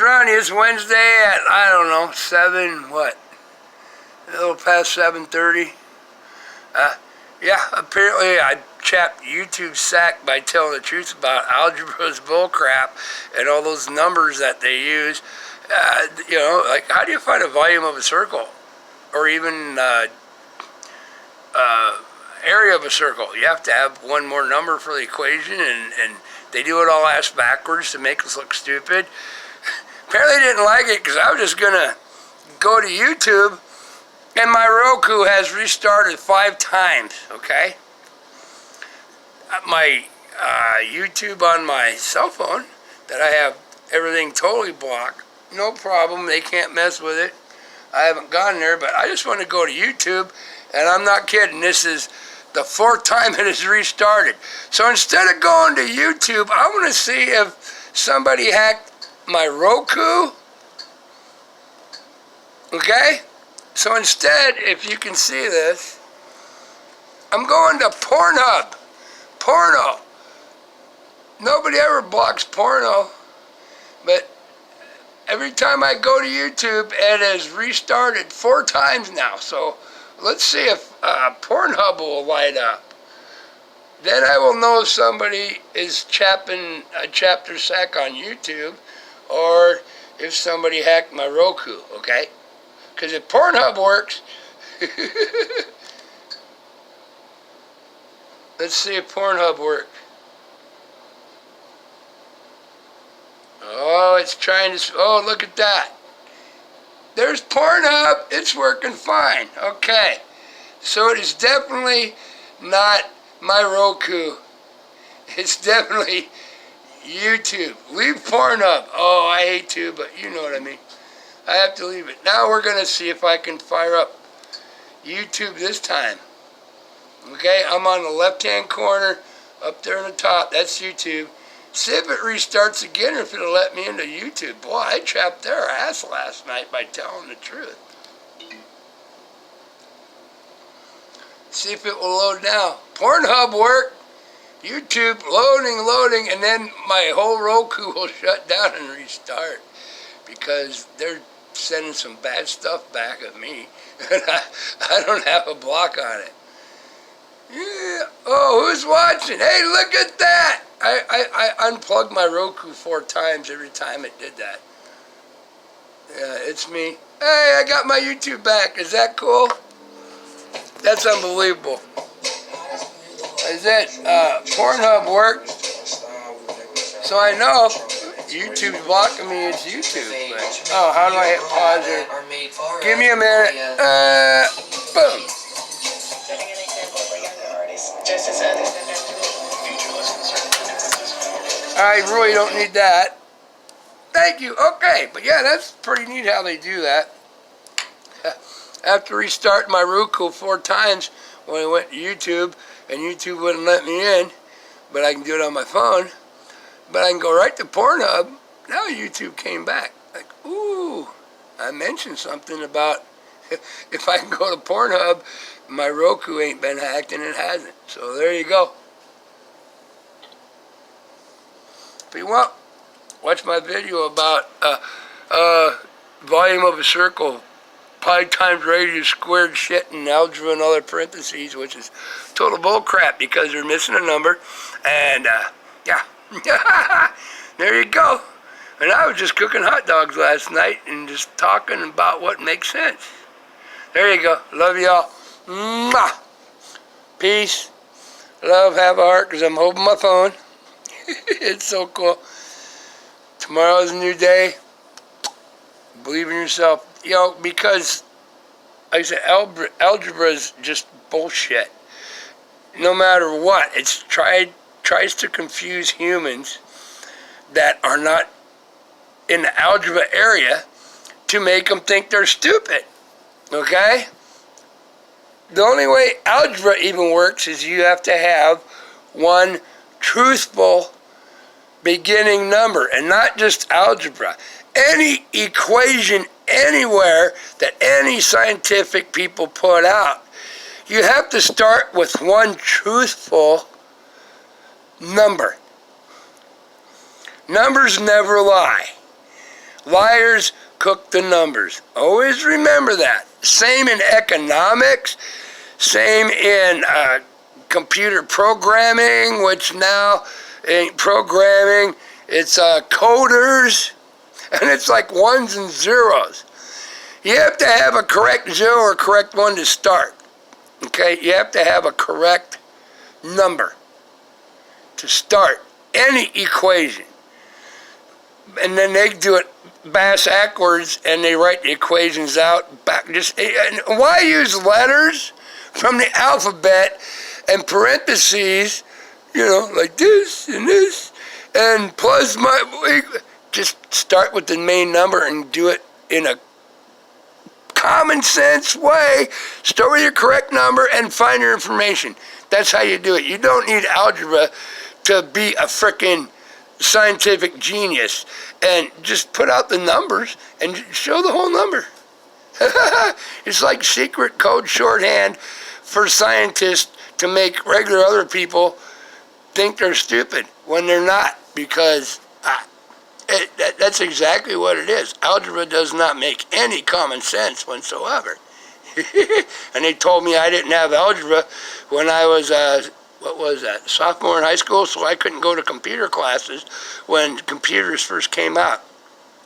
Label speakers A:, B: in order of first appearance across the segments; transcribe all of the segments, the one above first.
A: around you. It's Wednesday at, I don't know, 7, what? A little past 7:30. Yeah, apparently I chapped YouTube's sack by telling the truth about algebra's bullcrap and all those numbers that they use. You know, like, how do you find a volume of a circle? Or even area of a circle? You have to have one more number for the equation, and they do it all ass backwards to make us look stupid. Apparently they didn't like it because I was just going to go to YouTube, and my Roku has restarted 5 times, okay? My YouTube on my cell phone, that I have everything totally blocked, no problem, they can't mess with it. I haven't gone there, but I just want to go to YouTube, and I'm not kidding, this is the 4th time it has restarted. So instead of going to YouTube, I want to see if somebody hacked my Roku. Okay? So instead, if you can see this, I'm going to Pornhub. Porno. Nobody ever blocks porno, but every time I go to YouTube, it has restarted 4 times now. So let's see if Pornhub will light up. Then I will know if somebody is chapping a chapter sack on YouTube, or if somebody hacked my Roku, okay? Because if Pornhub works, let's see if Pornhub works. Oh, it's trying to, oh, look at that. There's Pornhub, it's working fine. Okay, so it is definitely not my Roku. It's definitely YouTube. Leave Pornhub. Oh, I hate to, but you know what I mean. I have to leave it. Now we're going to see if I can fire up YouTube this time. Okay, I'm on the left-hand corner, up there in the top. That's YouTube. See if it restarts again, or if it'll let me into YouTube. Boy, I trapped their ass last night by telling the truth. See if it will load now. Pornhub worked. YouTube loading, and then my whole Roku will shut down and restart because they're sending some bad stuff back at me, and I don't have a block on it. Yeah. Oh, who's watching? Hey, look at that! I unplugged my Roku 4 times every time it did that. Yeah, it's me. Hey, I got my YouTube back. Is that cool? That's unbelievable. Is it Pornhub worked? So I know YouTube's blocking me. It's YouTube. But, oh, how do I hit pause here? Give me a minute. Boom. I really don't need that. Thank you. Okay, but yeah, that's pretty neat how they do that. After restarting my Roku 4 times when I went to YouTube, and YouTube wouldn't let me in, but I can do it on my phone. But I can go right to Pornhub. Now YouTube came back. Like, ooh, I mentioned something about if I can go to Pornhub, my Roku ain't been hacked, and it hasn't. So there you go. If you want, watch my video about volume of a circle, pi times radius squared shit in algebra and other parentheses, which is total bull crap because they're missing a number. And yeah, there you go. And I was just cooking hot dogs last night and just talking about what makes sense. There you go. Love y'all. Mwah. Peace. Love, have a heart, because I'm holding my phone. It's so cool. Tomorrow's a new day. Believe in yourself. You know, because, like I said, algebra is just bullshit. No matter what, it's tries to confuse humans that are not in the algebra area to make them think they're stupid. Okay? The only way algebra even works is you have to have one truthful beginning number, and not just algebra. Any equation anywhere that any scientific people put out, you have to start with one truthful number. Numbers never lie. Liars cook the numbers. Always remember that. Same in economics. Same in computer programming, which now ain't programming. It's coders. And it's like ones and zeros. You have to have a correct zero or correct one to start. Okay? You have to have a correct number to start any equation. And then they do it backwards and they write the equations out back. And why use letters from the alphabet and parentheses, like this and this, and plus just start with the main number and do it in a common sense way. Start with your correct number and find your information. That's how you do it. You don't need algebra to be a frickin' scientific genius. And just put out the numbers and show the whole number. It's like secret code shorthand for scientists to make regular other people think they're stupid when they're not, because that's exactly what it is. Algebra does not make any common sense whatsoever. And they told me I didn't have algebra when I was, sophomore in high school, so I couldn't go to computer classes when computers first came out.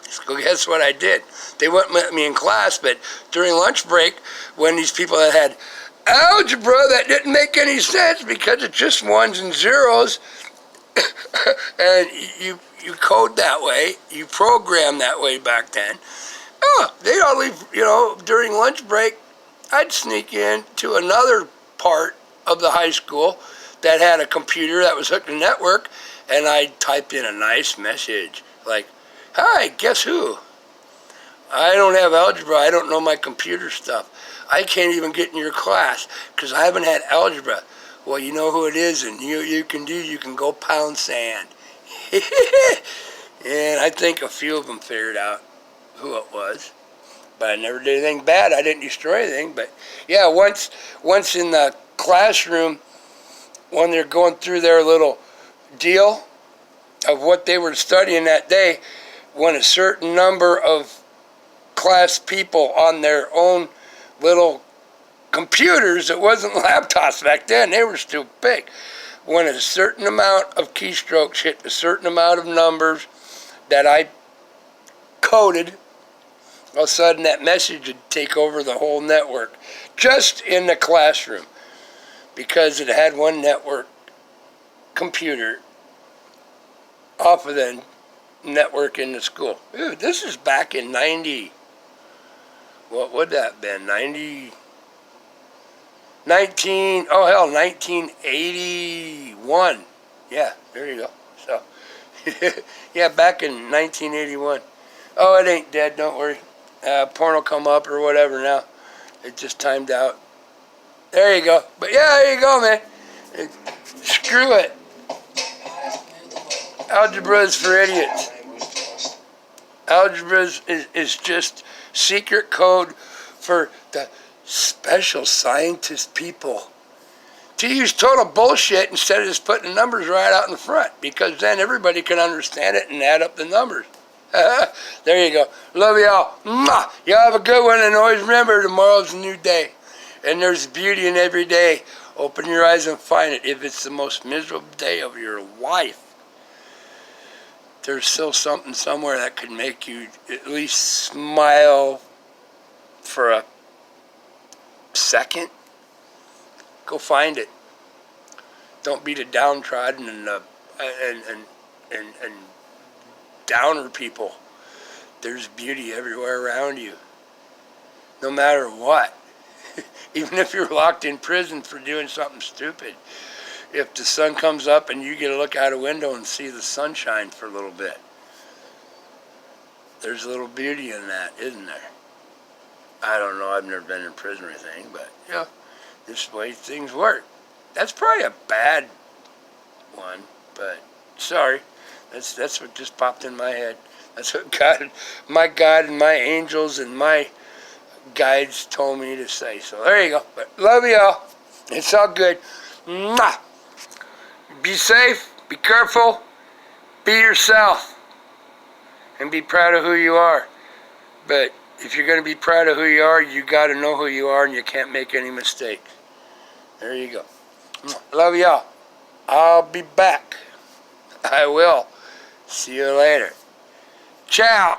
A: So guess what I did? They wouldn't let me in class, but during lunch break, when these people that had algebra that didn't make any sense because it's just ones and zeros, and you code that way, you program that way back then. They'd all leave, during lunch break, I'd sneak in to another part of the high school that had a computer that was hooked to the network, and I'd type in a nice message like, "Hi, guess who? I don't have algebra. I don't know my computer stuff. I can't even get in your class because I haven't had algebra." Well, you know who it is, and you can go pound sand. And I think a few of them figured out who it was. But I never did anything bad. I didn't destroy anything. But yeah, once in the classroom, when they're going through their little deal of what they were studying that day, when a certain number of class people on their own little computers, it wasn't laptops back then, they were still big, when a certain amount of keystrokes hit a certain amount of numbers that I coded, all of a sudden that message would take over the whole network, just in the classroom, because it had one network computer off of the network in the school. Ew, this is back in 90, what would that have been, 1981. Yeah, there you go. So, yeah, back in 1981. Oh, it ain't dead, don't worry. Porn will come up or whatever now. It just timed out. There you go. But yeah, there you go, man. Screw it. Algebra is for idiots. Algebra is just secret code for the special scientist people to use total bullshit instead of just putting the numbers right out in the front, because then everybody can understand it and add up the numbers. There you go. Love y'all. Mwah! Y'all have a good one, and always remember, tomorrow's a new day. And there's beauty in every day. Open your eyes and find it. If it's the most miserable day of your life, there's still something somewhere that could make you at least smile for a second. Go find it. Don't be the downtrodden and downer people. There's beauty everywhere around you, no matter what. Even if you're locked in prison for doing something stupid, if the sun comes up and you get to look out a window and see the sunshine for a little bit, there's a little beauty in that, isn't there? I don't know, I've never been in prison or anything, but yeah, this is the way things work. That's probably a bad one, but sorry. That's what just popped in my head. That's what God and my angels and my guides told me to say. So there you go. But love y'all. It's all good. Mwah. Be safe. Be careful. Be yourself. and be proud of who you are. But if you're going to be proud of who you are, you got to know who you are, and you can't make any mistakes. There you go. I love y'all. I'll be back. I will. See you later. Ciao.